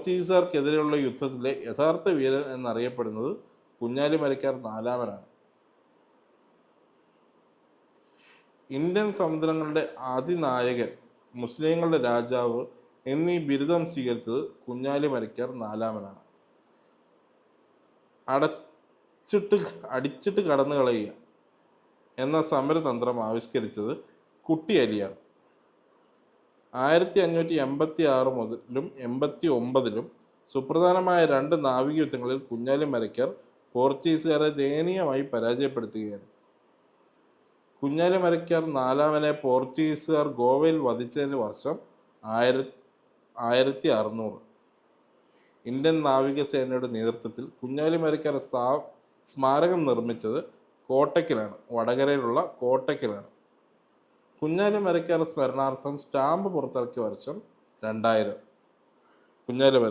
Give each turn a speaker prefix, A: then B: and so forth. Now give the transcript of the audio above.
A: പോർച്ചുഗീസുകാർക്കെതിരെയുള്ള യുദ്ധത്തിലെ യഥാർത്ഥ വീരൻ എന്നറിയപ്പെടുന്നത് കുഞ്ഞാലിമരയ്ക്കാർ നാലാമനാണ്. ഇന്ത്യൻ സമുദ്രങ്ങളുടെ അതിനായകൻ, മുസ്ലിങ്ങളുടെ രാജാവ് എന്നീ ബിരുദം സ്വീകരിച്ചത് കുഞ്ഞാലിമരയ്ക്കാർ നാലാമനാണ്. അടിച്ചിട്ട് കടന്നു കളയുക എന്ന സമരതന്ത്രം ആവിഷ്കരിച്ചത് കുട്ടിയലിയാണ്. 1586 മുതലും 89 സുപ്രധാനമായ 2 നാവിക യുദ്ധങ്ങളിൽ കുഞ്ഞാലിമരയ്ക്കാർ പോർച്ചുഗീസുകാരെ ദയനീയമായി പരാജയപ്പെടുത്തുകയാണ്. കുഞ്ഞാലിമരയ്ക്കാർ നാലാമനെ പോർച്ചുഗീസുകാർ ഗോവയിൽ വധിച്ചതിന് വർഷം 1600. ഇന്ത്യൻ നാവികസേനയുടെ നേതൃത്വത്തിൽ കുഞ്ഞാലിമരയ്ക്കാർ സ്മാരകം നിർമ്മിച്ചത് കോട്ടയ്ക്കലാണ്, വടകരയിലുള്ള കോട്ടയ്ക്കലാണ്. കുഞ്ഞാലിമരയ്ക്കാർ സ്മരണാർത്ഥം സ്റ്റാമ്പ് പുറത്തിറക്കിയ വർഷം 2000. കുഞ്ഞാലിമര